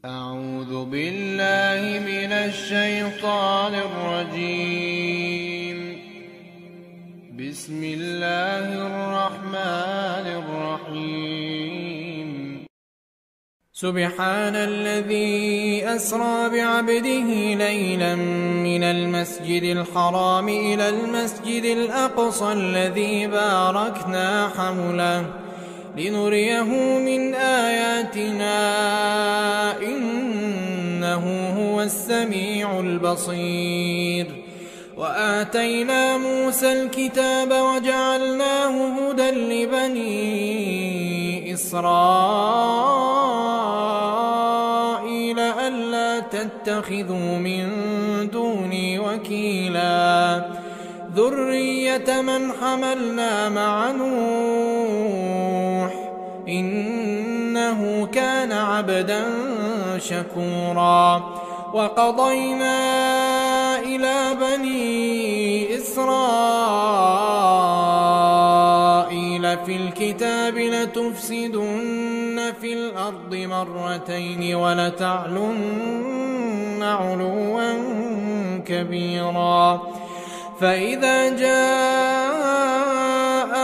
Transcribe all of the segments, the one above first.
أعوذ بالله من الشيطان الرجيم. بسم الله الرحمن الرحيم. سبحان الذي أسرى بعبده ليلا من المسجد الحرام إلى المسجد الأقصى الذي باركنا حوله لنريه من آياتنا إنه هو السميع البصير. وآتينا موسى الكتاب وجعلناه هدى لبني إسرائيل ألا تتخذوا من دوني وكيلا ذرية من حملنا مع نوح إنه كان عبدا شكورا. وقضينا إلى بني إسرائيل في الكتاب لتفسدن في الأرض مرتين ولتعلن علوا كبيرا. فإذا جاء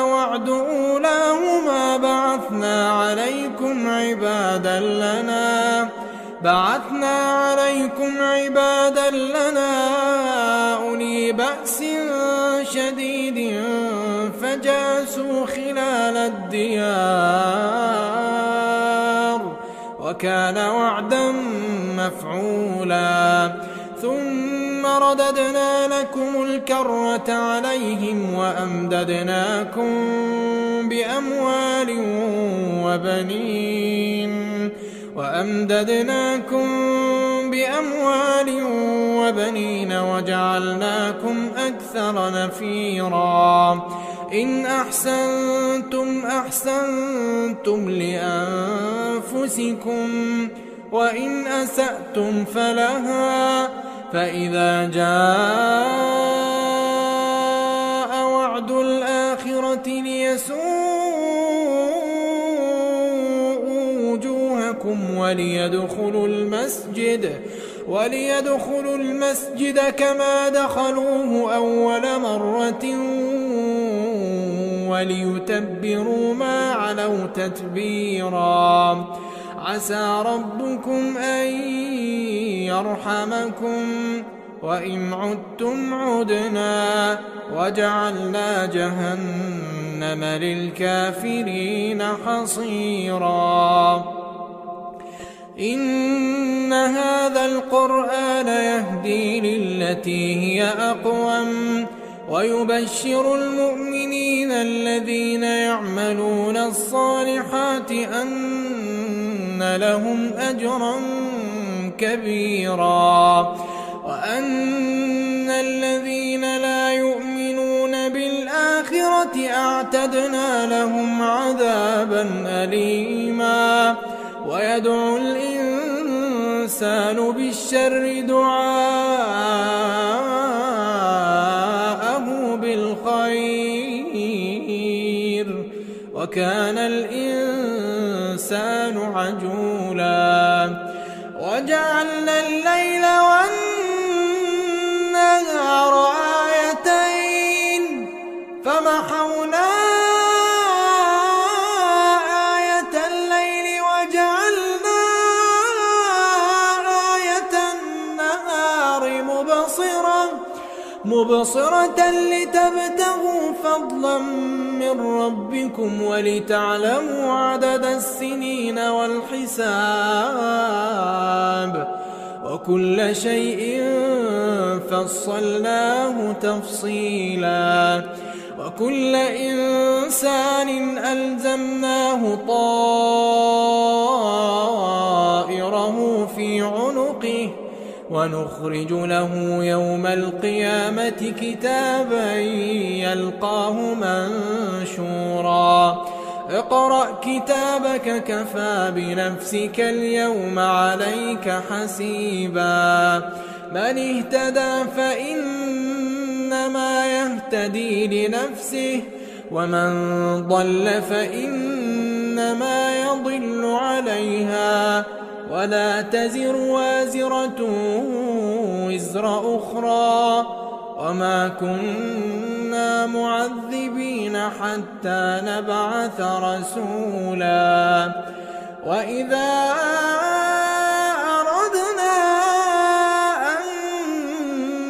وعد أولاهما بعثنا عليكم عبادا لنا أولي بأس شديد فجاسوا خلال الديار وكان وعدا مفعولا. ثم رددنا لكم الكرة عليهم وأمددناكم بأموال وبنين وجعلناكم أكثر نفيرا. إن أحسنتم لأنفسكم وإن أسأتم فلها. فإذا جاء وعد الآخرة ليسوءوا وجوهكم وليدخلوا المسجد كما دخلوه أول مرة وليتبروا ما علوا تتبيرا. عسى ربكم أن يرحمكم وإن عدتم عدنا وجعلنا جهنم للكافرين حصيرا. إن هذا القرآن يهدي للتي هي أقوم ويبشر المؤمنين الذين يعملون الصالحات أن لهم أجرا كبيرا وأن الذين لا يؤمنون بالآخرة أعتدنا لهم عذابا أليما. ويدعو الإنسان بالشر دعاءه بالخير وكان الإنسان عجولا. وجعلنا الليل والنهار آيتين فمحونا آية الليل وجعلنا آية النهار مبصرة لتبتغوا فضلا من ربكم ولتعلموا عدد السنين والحساب وكل شيء فصلناه تفصيلا. وكل إنسان ألزمناه طائره في عنقه ونخرج له يوم القيامة كتابا يلقاه منشورا. اقرأ كتابك كفى بنفسك اليوم عليك حسيبا. من اهتدى فإنما يهتدي لنفسه ومن ضل فإنما يضل عليها ولا تزر وازرة وزر أخرى وما كنا معذبين حتى نبعث رسولا وإذا أردنا أن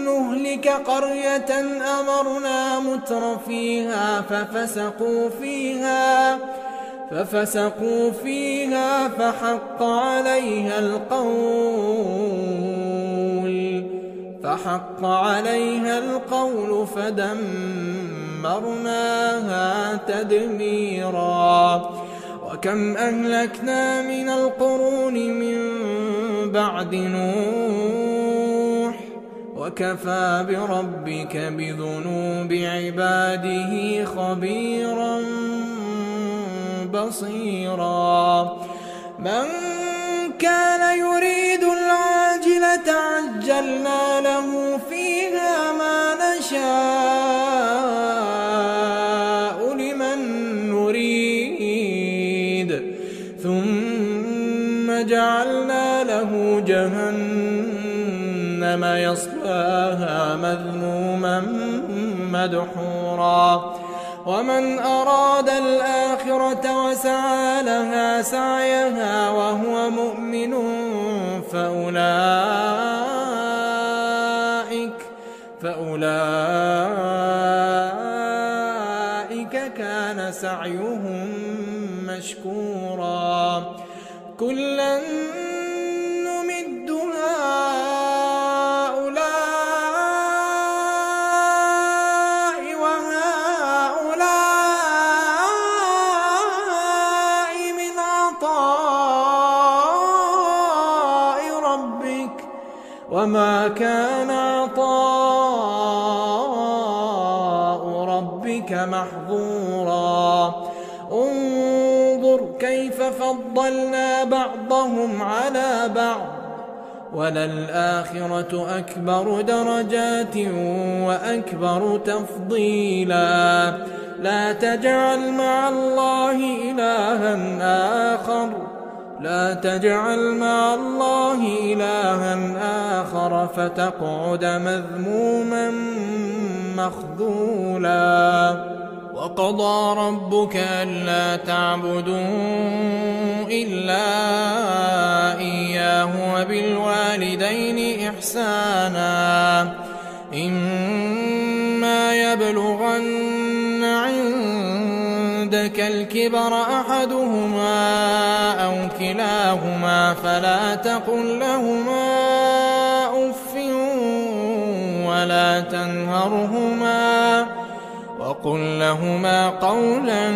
نهلك قرية أمرنا مترفيها ففسقوا فيها فحق عليها القول فدمرناها تدميرا وكم أهلكنا من القرون من بعد نوح وكفى بربك بذنوب عباده خبيرا بصيرا من كان يريد العاجلة عجلنا له فيها ما نشاء لمن نريد ثم جعلنا له جهنم يصلاها مذموما مدحورا ومن أراد الآخرة وسعى لها سعيها وهو مؤمن فأولئك كان سعيهم مشكورا كلا نمد هؤلاء وهؤلاء من عطاء ربك وما كان عطاء ربك محظورا انظر كيف فضلنا بعضهم على بعض وللآخرة أكبر درجات وأكبر تفضيلا لا تجعل مع الله إلها آخر فتقعد مذموما مخذولا وقضى ربك ألا تعبدوا إلا إياه وبالوالدين إحسانا إما يبلغن عندك الكبر أحدهما أو كلاهما فلا تقل لهما أف ولا تنهرهما وقل لهما قولا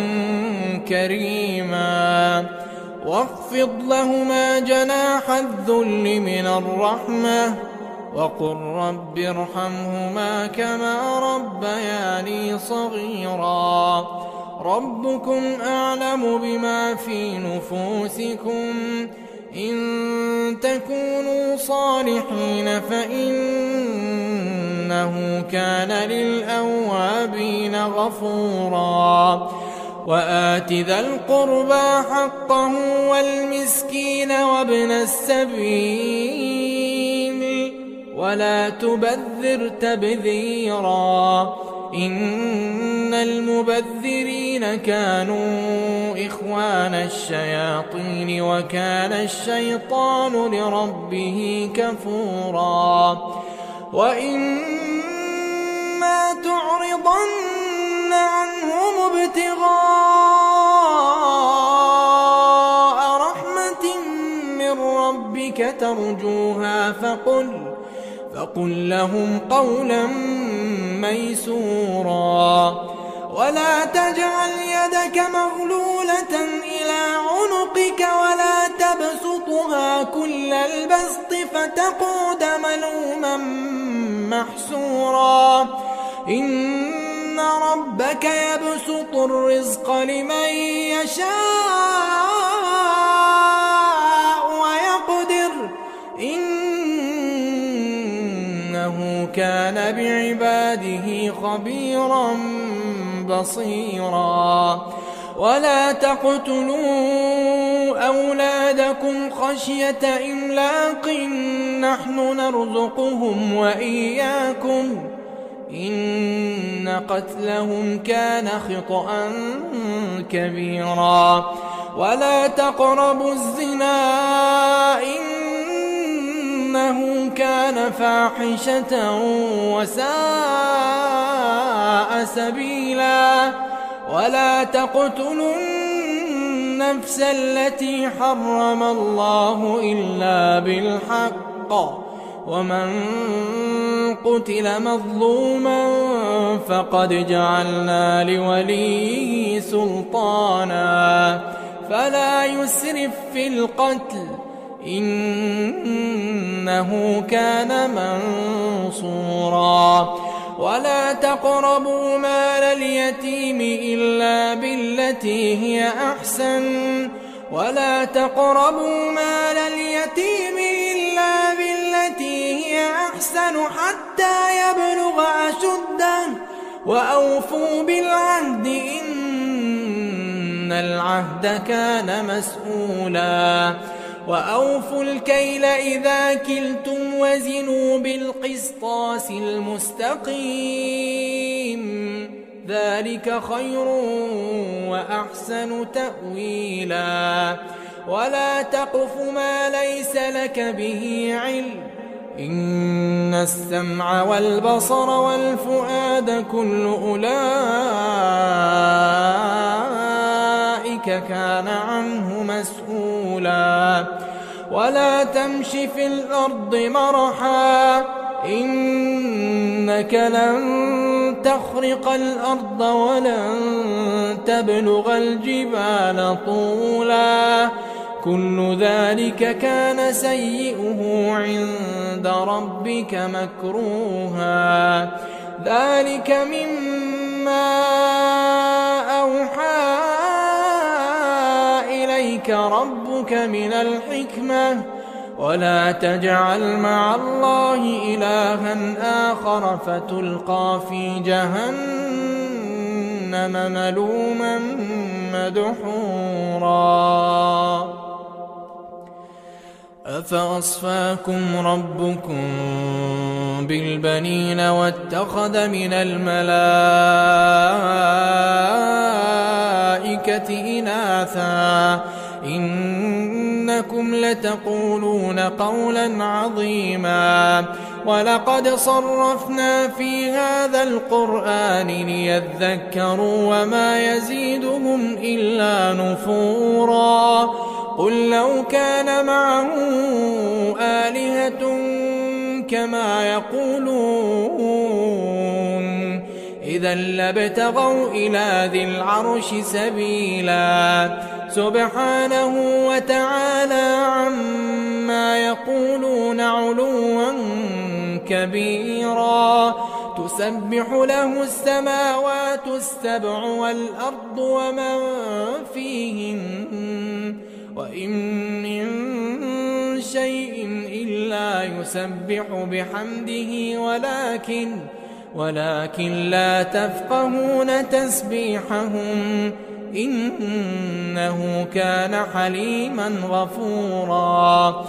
كريما واخفض لهما جناح الذل من الرحمة وقل رب ارحمهما كما ربياني صغيرا ربكم أعلم بما في نفوسكم إن تكونوا صالحين فإنه كان للأوابين غفورا وآت ذا القربى حقه والمسكين وابن السبيل ولا تبذر تبذيرا إن المبذرين كانوا إخوان الشياطين وكان الشيطان لربه كفورا وإما تعرضن عنهم ابتغاء رحمة من ربك ترجوها فقل لهم قولا ميسورا ولا تجعل يدك مغلولة إلى عنقك ولا تبسطها كل البسط فتقعد ملوما محسورا إن ربك يبسط الرزق لمن يشاء ويقدر إنه كان بعباده خبيرا بصيرا ولا تقتلوا أولادكم خشية إملاق نحن نرزقهم وإياكم إن قتلهم كان خطأ كبيرا ولا تقربوا الزنا إنه كان فاحشة وساء سبيلا ولا تقتلوا النفس التي حرم الله إلا بالحق ومن قتل مظلوما فقد جعلنا لوليه سلطانا فلا يسرف في القتل إنه كان منصورا ولا تقربوا مال اليتيم إلا بالتي هي أحسن ولا تقربوا مال اليتيم إلا بالتي هي أحسن حتى يبلغ أشده وأوفوا بالعهد إن العهد كان مسؤولا وأوفوا الكيل إذا كلتم وزنوا بالقسطاس المستقيم ذلك خير وأحسن تأويلا ولا تقف ما ليس لك به علم إن السمع والبصر والفؤاد كل أولئك كان عنه مسؤولا ولا تمش في الأرض مرحا إنك لن تخرق الأرض ولن تبلغ الجبال طولا كل ذلك كان سيئه عند ربك مكروها ذلك مما أوحى إليك ربك من الحكمة ولا تجعل مع الله إلها آخر فتلقى في جهنم ملوما مدحورا أفأصفاكم ربكم بالبنين واتخذ من الملائكة إناثا إنكم لتقولون قولا عظيما ولقد صرفنا في هذا القرآن ليذكروا وما يزيدهم إلا نفورا قل لو كان معه آلهة كما يقولون إذا لابتغوا إلى ذي العرش سبيلا سبحانه وتعالى عما يقولون علوا كبيرا تسبح له السماوات السبع والأرض ومن فيهن وإن من شيء إلا يسبح بحمده ولكن لا تفقهون تسبيحهم إنه كان حليما غفورا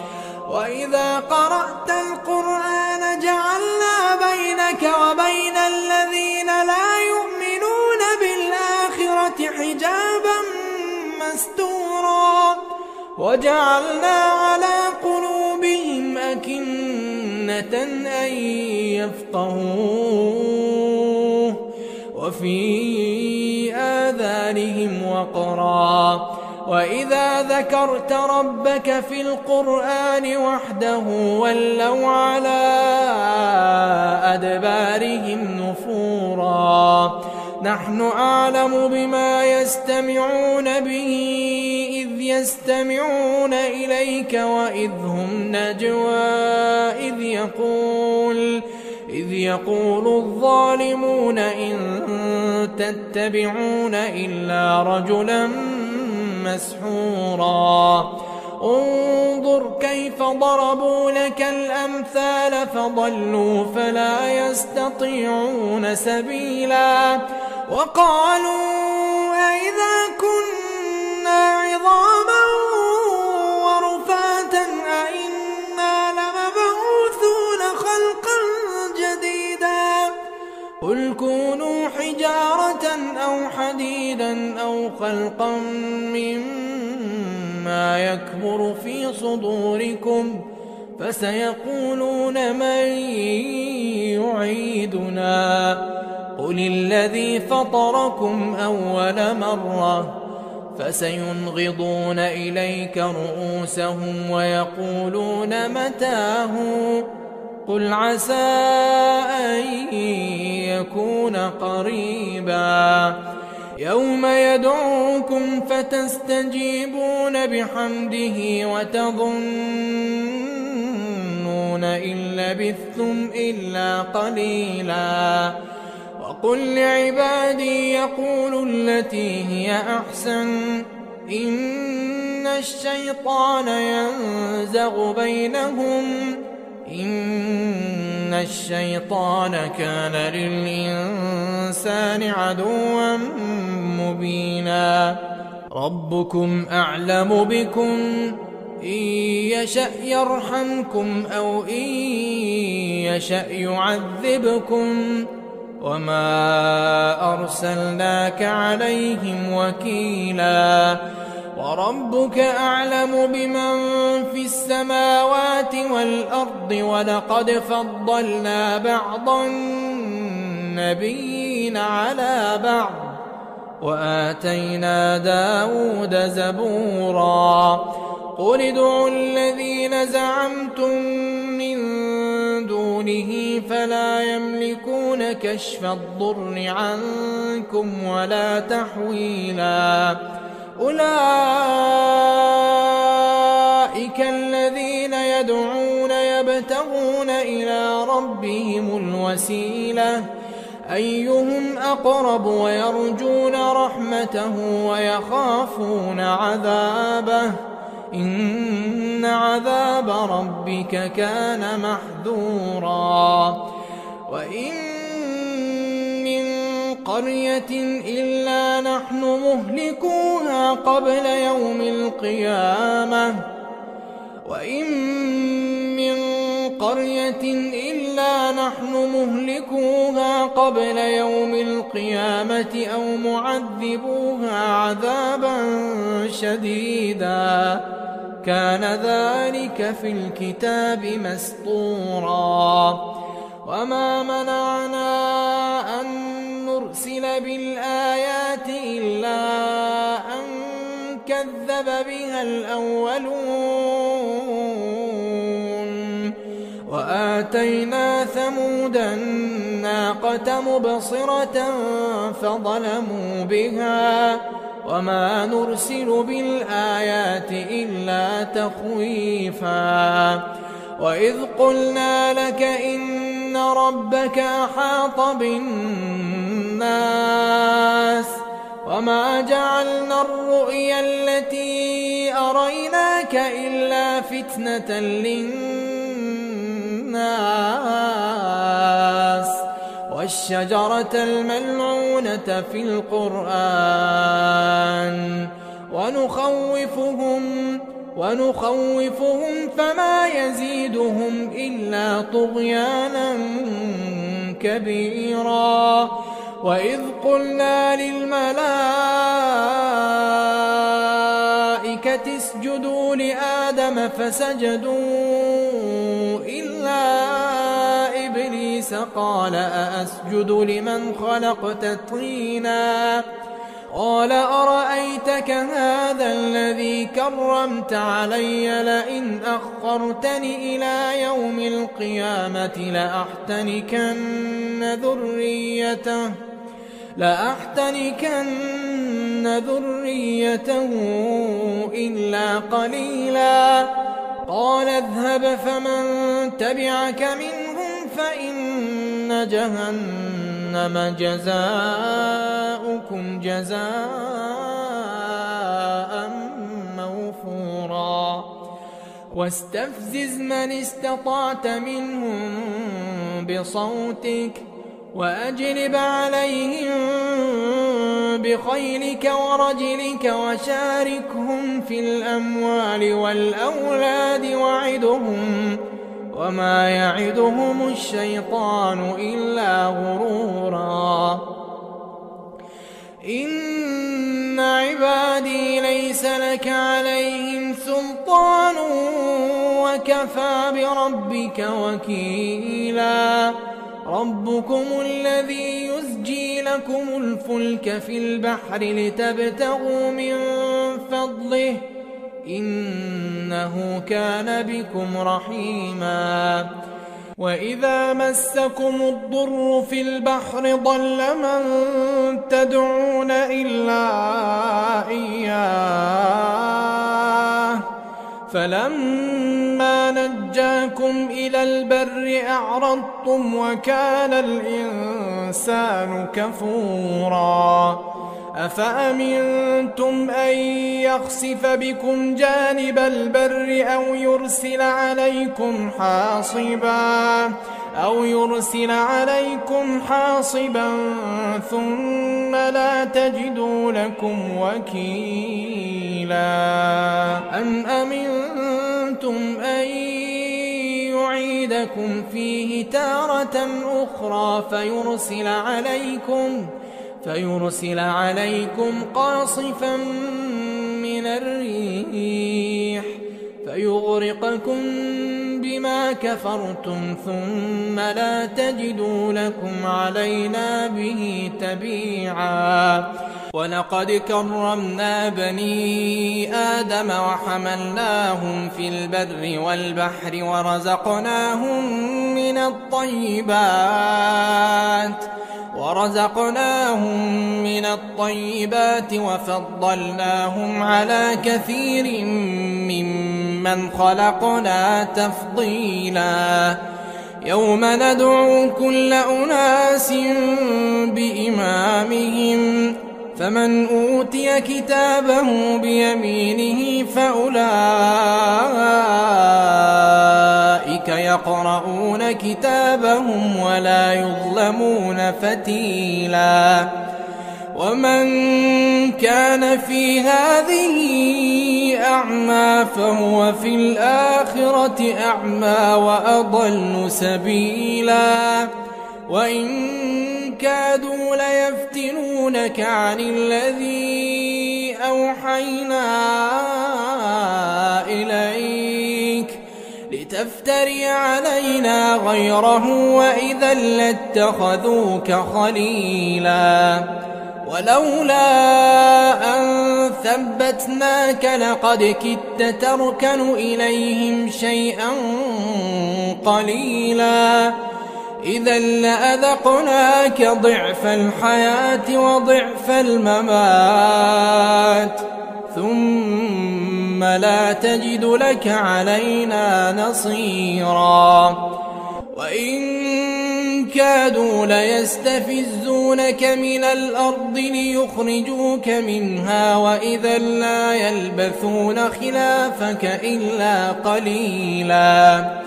وإذا قرأت القرآن جعلنا بينك وبين الذين لا يؤمنون بالآخرة حجابا مستورا وجعلنا على قلوبهم أكنة أن يفقهوه وفي آذانهم وقرا وإذا ذكرت ربك في القرآن وحده ولوا على أدبارهم نفورا نحن أعلم بما يستمعون به إذ يستمعون إليك وإذ هم نجوى إذ يقول الظالمون إن تتبعون إلا رجلا مسحورا انظر كيف ضربوا لك الأمثال فضلوا فلا يستطيعون سبيلا وقالوا أئذا كنا عظاما قل كونوا حجارة أو حديدا أو خلقا مما يكبر في صدوركم فسيقولون من يعيدنا قل الذي فطركم أول مرة فسينغضون إليك رؤوسهم ويقولون متاه قل عسى أن يكون قريبا يوم يدعوكم فتستجيبون بحمده وتظنون إن لبثتم إلا قليلا وقل لعبادي يقولوا التي هي أحسن إن الشيطان ينزغ بينهم إن الشيطان كان للإنسان عدوا مبينا ربكم أعلم بكم إن يشأ يرحمكم أو إن يشأ يعذبكم وما أرسلناك عليهم وكيلا وربك أعلم بمن في السماوات والأرض ولقد فضلنا بعض النبيين على بعض وآتينا داود زبورا قل ادعوا الذين زعمتم من دونه فلا يملكون كشف الضر عنكم ولا تحويلا أولئك الذين يدعون يبتغون إلى ربهم الوسيلة أيهم أقرب ويرجون رحمته ويخافون عذابه إن عذاب ربك كان محذورا وإن من قرية إلا نحن مهلكوها قبل يوم القيامة وإن من قرية إلا نحن مهلكوها قبل يوم القيامة أو معذبوها عذابا شديدا كان ذلك في الكتاب مسطورا وما منعنا أن نرسل بالآيات إلا أن كذب بها الأولون وآتينا ثمود الناقة مبصرة فظلموا بها وما نرسل بالآيات إلا تخويفا وإذ قلنا لك إن ربك أحاط بالناس وما جعلنا الرؤيا التي أريناك إلا فتنة للناس والشجرة الملعونة في القرآن ونخوفهم فما يزيدهم إلا طغيانا كبيرا وإذ قلنا للملائكة اسجدوا لآدم فسجدوا إلا إبليس قال أأسجد لمن خلقت طينا قال أرأيتك هذا الذي كرمت علي لئن أخرتني إلى يوم القيامة لأحتنكن ذريته إلا قليلا قال اذهب فمن تبعك منهم فإن جهنم جزاؤكم جزاء موفورا واستفزز من استطعت منهم بصوتك وأجلب عليهم بخيلك ورجلك وشاركهم في الأموال والأولاد وما يعدهم الشيطان إلا غرورا. إن عبادي ليس لك عليهم سلطان وكفى بربك وكيلا. ربكم الذي يزجي لكم الفلك في البحر لتبتغوا من فضله إنه كان بكم رحيما. وإذا مسكم الضر في البحر ضل من تدعون إلا إياه فلما نجاكم إلى البر أعرضتم وكان الإنسان كفورا. أفأمنتم أن يخسف بكم جانب البر أو يرسل عليكم حاصبا ثم لا تجدوا لكم وكيلا. أم أمنتم أن يعيدكم فيه تارة أخرى فيرسل عليكم قاصفا من الريح فيغرقكم بما كفرتم ثم لا تجدوا لكم علينا به تبيعا. ولقد كرمنا بني آدم وحملناهم في البر والبحر ورزقناهم من الطيبات وفضلناهم على كثير ممن خلقنا تفضيلا. يوم ندعو كل أناس بإمامهم فمن أوتي كتابه بيمينه فأولئك يقرؤون كتابهم ولا يظلمون فتيلا. ومن كان في هذه أعمى فهو في الآخرة أعمى وأضل سبيلا. وإن كادوا ليفتنونك عن الذي أوحينا إليك لتفتري علينا غيره وإذا لاتخذوك خليلا. ولولا أن ثبتناك لقد كدت تركن إليهم شيئا قليلا. إذا لأذقناك ضعف الحياة وضعف الممات ثم لا تجد لك علينا نصيرا. وإن كادوا ليستفزونك من الأرض ليخرجوك منها وإذا لا يلبثون خلافك إلا قليلا.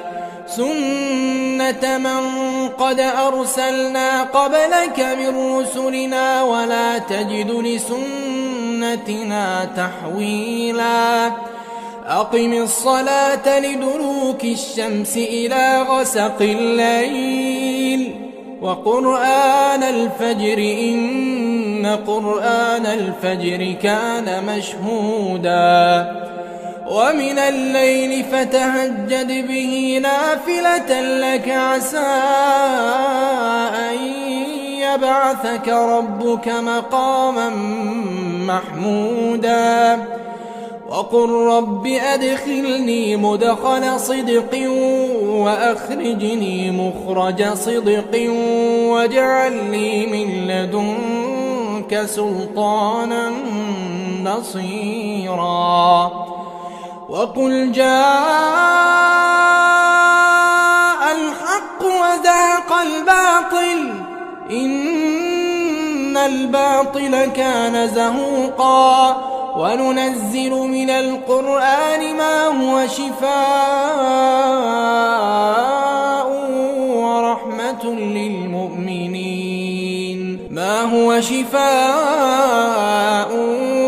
سنة من قد أرسلنا قبلك من رسلنا ولا تجد لسنتنا تحويلا. أقم الصلاة لدلوك الشمس إلى غسق الليل وقرآن الفجر إن قرآن الفجر كان مشهودا. ومن الليل فتهجد به نافلة لك عسى أن يبعثك ربك مقاما محمودا. وقل رب أدخلني مدخل صدق وأخرجني مخرج صدق واجعل لي من لدنك سلطانا نصيرا. وقل جاء الحق وزهق الباطل إن الباطل كان زهوقا. وننزل من القرآن ما هو شفاء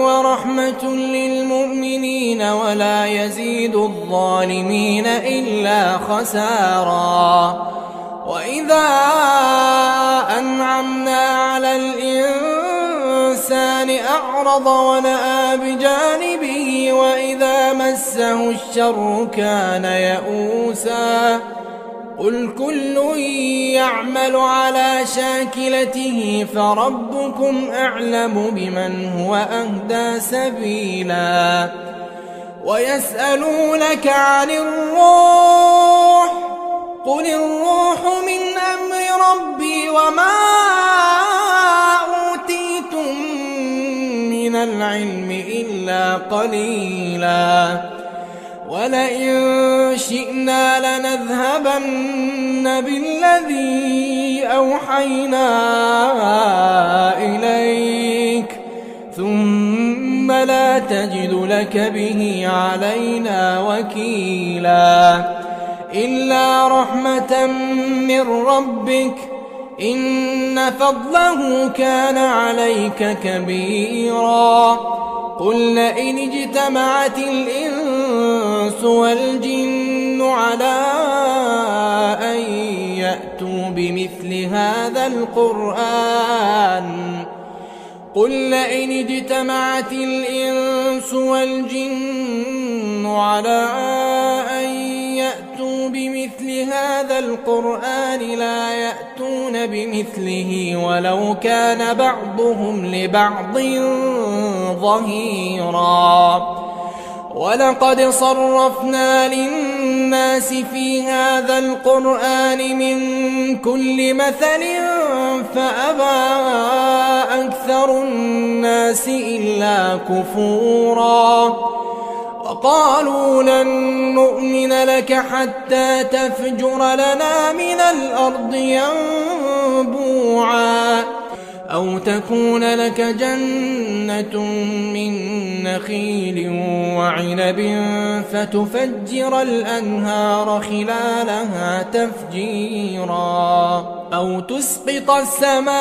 ورحمة للمؤمنين ولا يزيد الظالمين إلا إلا خسارا. وإذا أنعمنا على الإنسان أعرض ونأى بجانبه وإذا مسه الشر كان يئوسا. قل كل يعمل على شاكلته فربكم أعلم بمن هو أهدى سبيلا. ويسألونك عن الروح قل الروح من أمر ربي وما أوتيتم من العلم إلا قليلا. ولئن شئنا لنذهبن بالذي أوحينا إليك ثم لا تجد لك به علينا وكيلا. إلا رحمة من ربك إن فضله كان عليك كبيرا. قل لئن اجتمعت الإنس والجن على أن يأتوا بمثل هذا القرآن لا يأتون بمثله ولو كان بعضهم لبعض ظهيرا. ولقد صرفنا للناس في هذا القرآن من كل مثل فأبى أكثر الناس إلا كفورا. وقالوا لن نؤمن لك حتى تفجر لنا من الأرض ينبوعا أو تكون لك جنة من نخيل وعنب فتفجر الأنهار خلالها تفجيرا أو تسقط السماء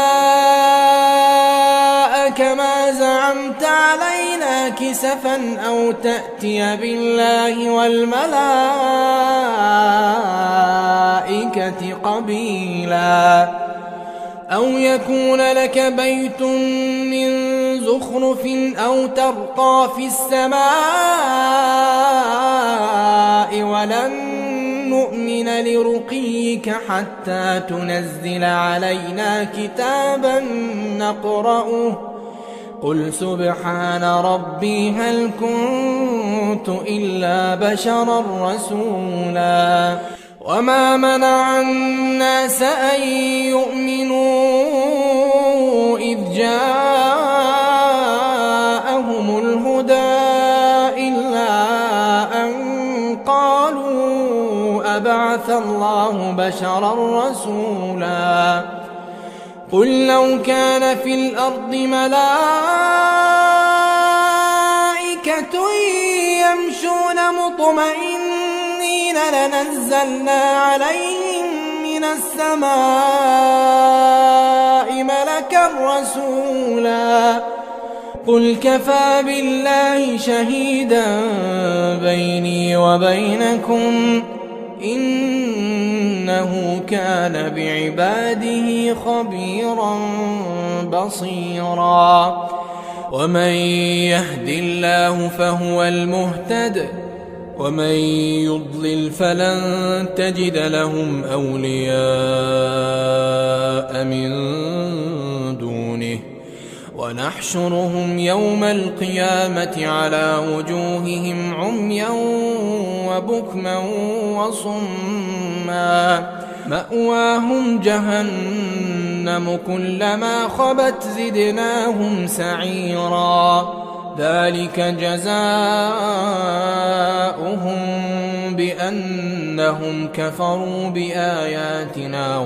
كما زعمت علينا كسفا أو تأتي بالله والملائكة قبيلا أو يكون لك بيت من زخرف أو ترقى في السماء ولن نؤمن لرقيك حتى تنزل علينا كتابا نقرأه قل سبحان ربي هل كنت إلا بشرا رسولا. وما منع الناس أن يؤمنوا إذ جاءهم الهدى إلا أن قالوا أبعث الله بشرا رسولا. قل لو كان في الأرض ملائكة يمشون مطمئنين لنزلنا عليهم من السماء ملكا رسولا. قل كفى بالله شهيدا بيني وبينكم إنه كان بعباده خبيرا بصيرا. ومن يهد الله فهو المهتد ومن يضلل فلن تجد لهم أولياء من دونه ونحشرهم يوم القيامة على وجوههم عميا وبكما وصما مأواهم جهنم كلما خبت زدناهم سعيرا. ذلك جزاؤهم بأنهم كفروا بآياتنا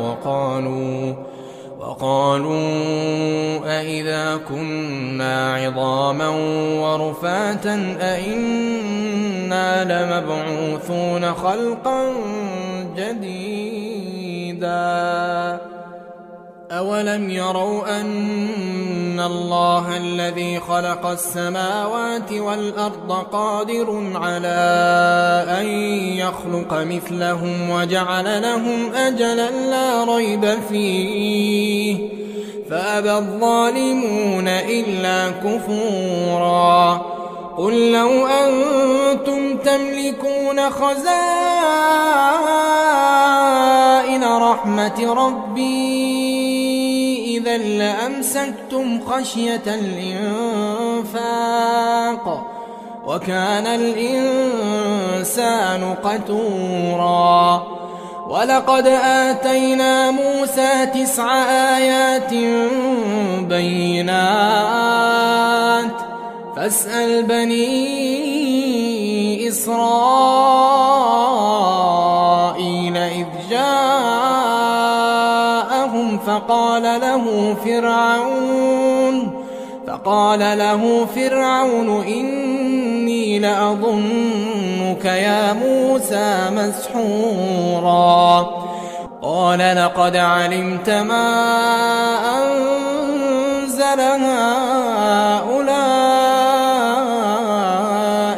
وقالوا أئذا كنا عظاما ورفاتا أئنا لمبعوثون خلقا جديدا أولم يروا أن الله الذي خلق السماوات والأرض قادر على أن يخلق مثلهم وجعل لهم أجلا لا ريب فيه فأبى الظالمون إلا كفورا قل لو أنتم تملكون خزائن رحمة ربي إذا لأمسكتم خشية الإنفاق وكان الإنسان قتورا ولقد آتينا موسى 9 آيات بينات فاسأل بني إسرائيل إذ جاءهم فقال له فرعون إني لأظنك يا موسى مسحورا قال لقد علمت ما أنزل هؤلاء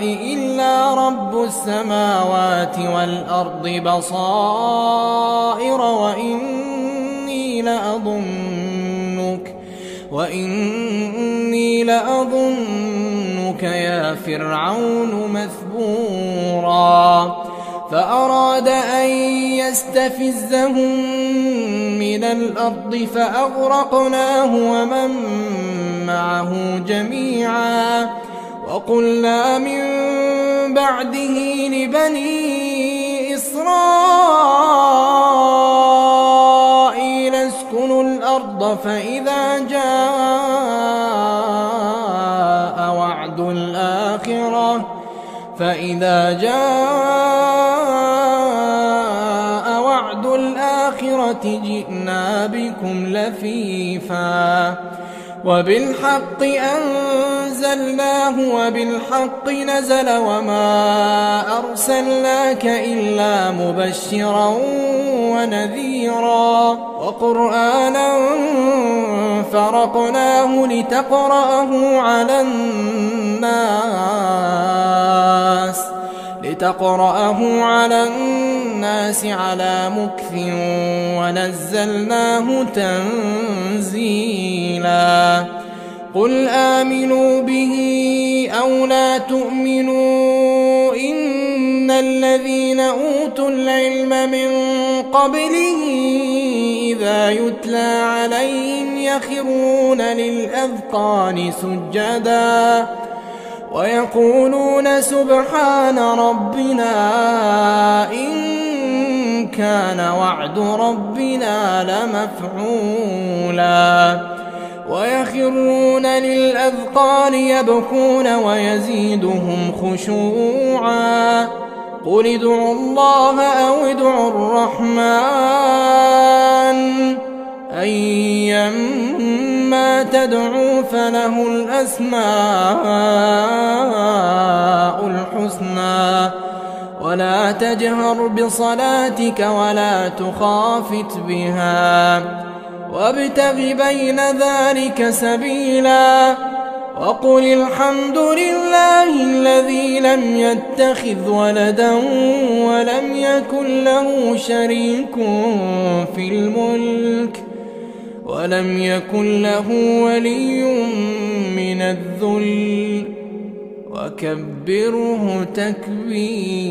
إلا رب السماوات والأرض بصائر وإني لأظنك يا فرعون مثبورا فأراد أن يستفزهم من الأرض فأغرقناه ومن معه جميعا وقلنا من بعده لبني إسرائيل اسكنوا الأرض فإذا جاء وعد الآخرة جئنا بكم لفيفا وبالحق أنزلناه وبالحق نزل وما أرسلناك إلا مبشرا ونذيرا وقرآنا فرقناه لتقرأه على الناس على مكث ونزلناه تنزيلا قل آمنوا به أو لا تؤمنوا إن الذين أوتوا العلم من قبله إذا يتلى عليهم يخرون للأذقان سجدا ويقولون سبحان ربنا إن كان وعد ربنا لمفعولا ويخرون للأذقان يبكون ويزيدهم خشوعا قل ادعوا الله أو ادعوا الرحمن أيما تدعوا فله الأسماء الحسنى ولا تجهر بصلاتك ولا تخافت بها وابتغ بين ذلك سبيلا وقل الحمد لله الذي لم يتخذ ولدا ولم يكن له شريك في الملك ولم يكن له ولي من الذل وكبره تكبيرا.